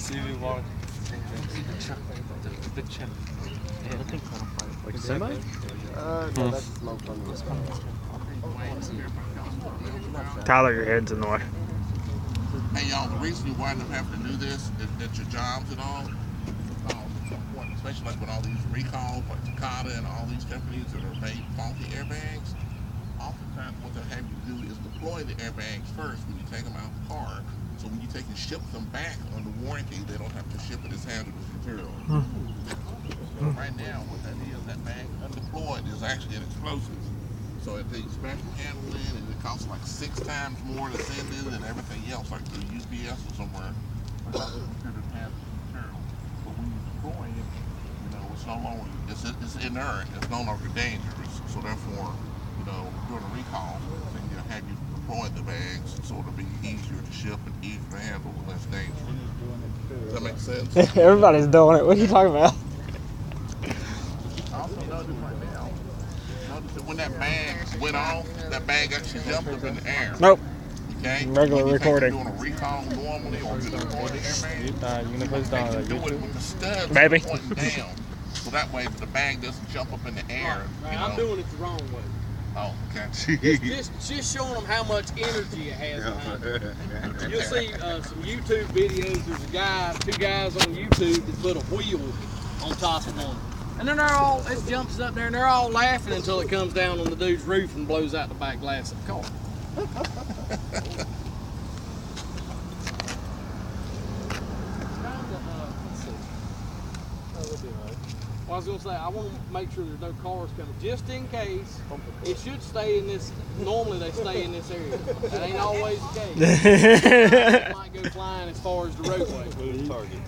see if you want the chip. Yeah, I think like a semi? No, that's smoke on this one. Tyler, your head's in the way. Hey y'all, the reason you wind up having to do this at your jobs and all, especially like with all these recalls, like Takata and all these companies that are made faulty airbags, oftentimes what they'll have you do is deploy the airbags first when you take them out of the car. So when you take and ship them back under warranty, they don't have to ship it as hazardous material. So right now, what that is, that bag undeployed is actually an explosive. So it takes special handling and it costs like 6 times more to send it and everything else, like the UPS or somewhere. Because it's considered hazardous material. But when you deploy it, you know, it's no longer, it's inert, it's no longer dangerous. So therefore, you know, during a recall, then you'll have you deploy the bags so it'll be easier to ship and easier to handle and less dangerous. Does that make sense? Everybody's doing it. What are you talking about? Also notice right now, notice that when that bag went off, that bag actually jumped up in the air. Nope. Okay? Regular when recording. Doing a recall normally or you're deploying the airbag, you're gonna put it down. do it with the studs Maybe. pointing down. So that way the bag doesn't jump up in the air. Right, You know? I'm doing it the wrong way. Oh, okay. Just showing them how much energy it has behind it. You'll see some YouTube videos. There's two guys on YouTube that put a wheel on top of one. And then it jumps up there and they're all laughing until it comes down on the dude's roof and blows out the back glass of the car. Well, I was going to say, I want to make sure there's no cars coming, just in case. It should stay in this, normally they stay in this area. That ain't always the case. It might go flying as far as the roadway. Move target.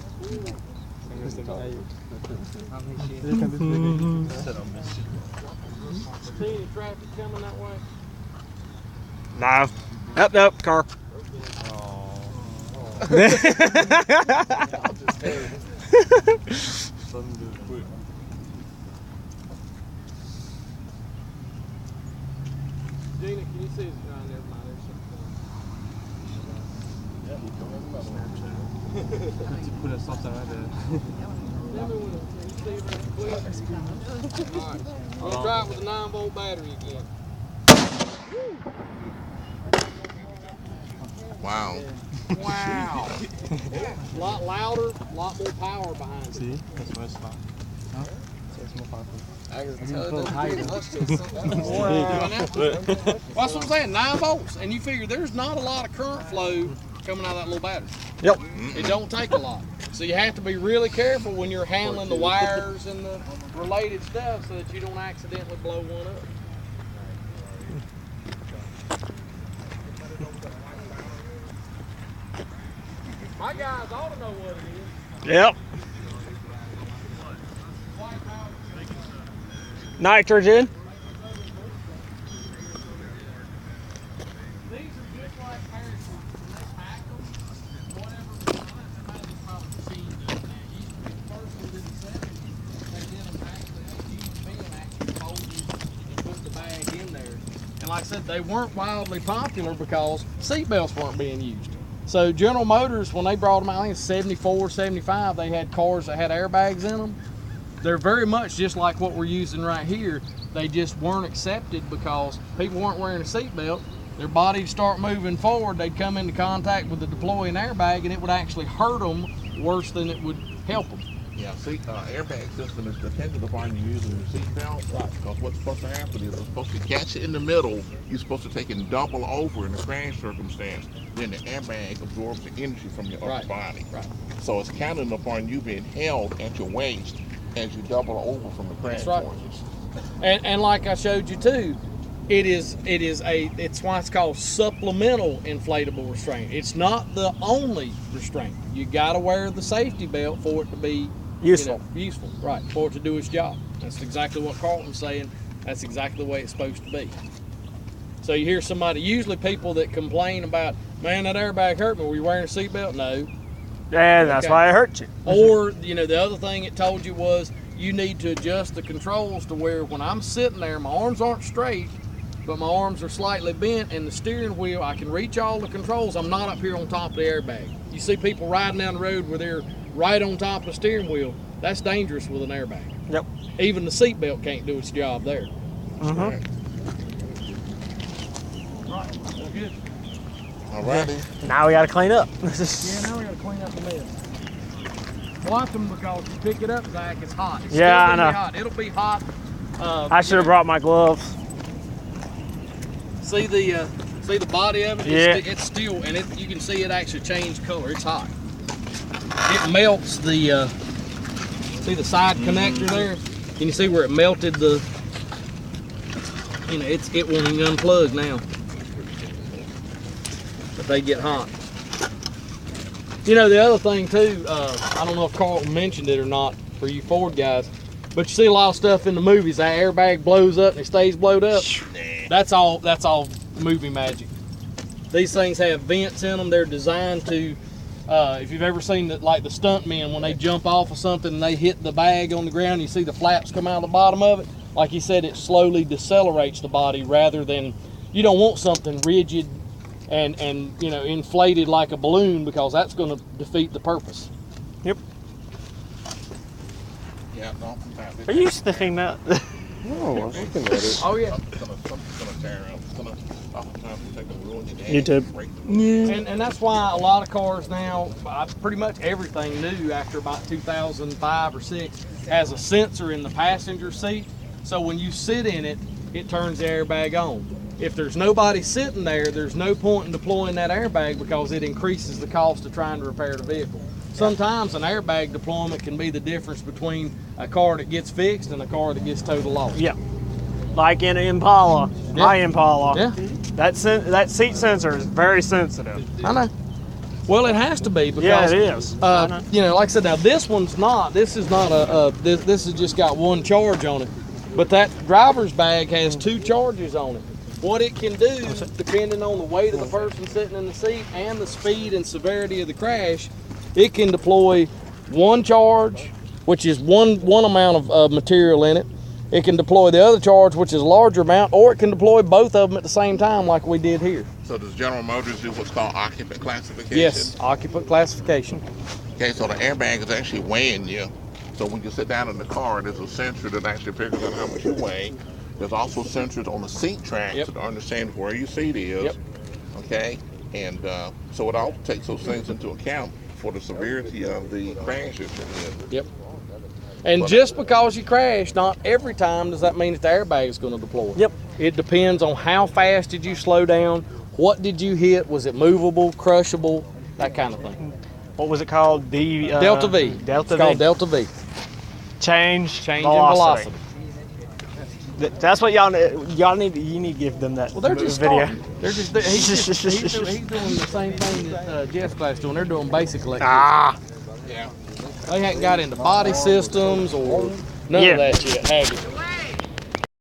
See any traffic coming that way? No. Up, car. Something to do quick. Gina, can you see us trying there? Put a something right there. Tell me when you see it right quick. Alright, we'll try it with a 9-volt battery again. Wow. Wow. A lot louder, a lot more power behind it. See? That's what it's like. Huh? So it's more powerful. I can tell Well, that's what I'm saying, 9 volts. And you figure there's not a lot of current flow coming out of that little battery. Yep. It don't take a lot. So you have to be really careful when you're handling the wires and the related stuff so that you don't accidentally blow one up. My guys ought to know what it is. Yep. Nitrogen. These are just like parachutes. When they pack them, whatever, somebody's probably seen this now. Used to be the first one in the 70s. They did them actually, a human being actually folded and put the bag in there. And like I said, they weren't wildly popular because seatbelts weren't being used. So General Motors, when they brought them out, I think it's 74, 75, they had cars that had airbags in them. They're very much just like what we're using right here. They just weren't accepted because people weren't wearing a seatbelt. Their body would start moving forward. They'd come into contact with the deploying airbag and it would actually hurt them worse than it would help them. Yeah, airbag system is dependent upon you using your seatbelt. Right. Because what's supposed to happen is it's supposed to catch it in the middle. You're supposed to take and double over in a crash circumstance. Then the airbag absorbs the energy from your upper body. Right. So it's counting upon you being held at your waist as you double over from the crash forces. And like I showed you too, it's why it's called supplemental inflatable restraint. It's not the only restraint. You got to wear the safety belt for it to be useful. Useful, right? For it to do its job. That's exactly what Carlton's saying. That's exactly the way it's supposed to be. So you hear somebody, usually people that complain about, man, that airbag hurt me. Were you wearing a seatbelt? No. Yeah, that's why it hurt you. Or, the other thing it told you was you need to adjust the controls to where when I'm sitting there, my arms aren't straight, but my arms are slightly bent, and the steering wheel, I can reach all the controls. I'm not up here on top of the airbag. You see people riding down the road where they're right on top of the steering wheel. That's dangerous with an airbag. Yep. Even the seatbelt can't do its job there. Mm-hmm. Right, that's good. Alrighty. Now we got to clean up. Yeah, now we gotta clean up the mess. Watch them because you pick it up, Zach, it's hot. It's Yeah, still gonna I be know. hot. It'll be hot. I should have brought my gloves. See the body of it? Yeah. It's still, and you can see it actually changed color. It's hot. It melts the, see the side connector there? Can you see where it melted the, it won't even unplug now. But they get hot. The other thing too, I don't know if Carlton mentioned it or not for you Ford guys, but you see a lot of stuff in the movies, that airbag blows up and it stays blowed up. That's all movie magic. These things have vents in them. They're designed to, if you've ever seen like the stunt men, when they jump off of something and they hit the bag on the ground, you see the flaps come out of the bottom of it. Like he said, it slowly decelerates the body rather than, you don't want something rigid and inflated like a balloon, because that's going to defeat the purpose. Yep. Yeah, no, sometimes Are you sniffing that? Oh, I was looking at it. Oh yeah. Something's gonna tear out. It's gonna oftentimes take a ruin your day. YouTube. Break the wheel. And that's why a lot of cars now, pretty much everything new after about 2005 or 6 has a sensor in the passenger seat. So when you sit in it, it turns the airbag on. If there's nobody sitting there, there's no point in deploying that airbag because it increases the cost of trying to repair the vehicle. Sometimes an airbag deployment can be the difference between a car that gets fixed and a car that gets total lost. Yeah. Like in Impala, my Impala. Yeah. That seat sensor is very sensitive. I know. Well, it has to be because Yeah, it is. I know. like I said, now this one's not. This is not this has just got one charge on it, but that driver's bag has 2 charges on it. What it can do, depending on the weight of the person sitting in the seat and the speed and severity of the crash, it can deploy one charge, which is one amount of material in it. It can deploy the other charge, which is a larger amount, or it can deploy both of them at the same time like we did here. So does General Motors do what's called occupant classification? Yes, occupant classification. Okay, so the airbag is actually weighing you. So when you sit down in the car, there's a sensor that actually figures out how much you weigh. There's also sensors on the seat tracks to understand where your seat is. Yep. Okay, and so it all takes those things into account for the severity of the crash that you're in. Yep. And just because you crash, not every time does that mean that the airbag is going to deploy. Yep. It depends on how fast did you slow down, what did you hit, was it movable, crushable, that kind of thing. What was it called? The Delta V. Delta It's V. called Delta V. Change In velocity. velocity. That's what y'all need. You need to give them that. Well, they're just video. starting. They're just he's doing the same thing that Jeff's class doing. They're doing basic electrician. Yeah. They haven't got into body systems or none of that yet, have you?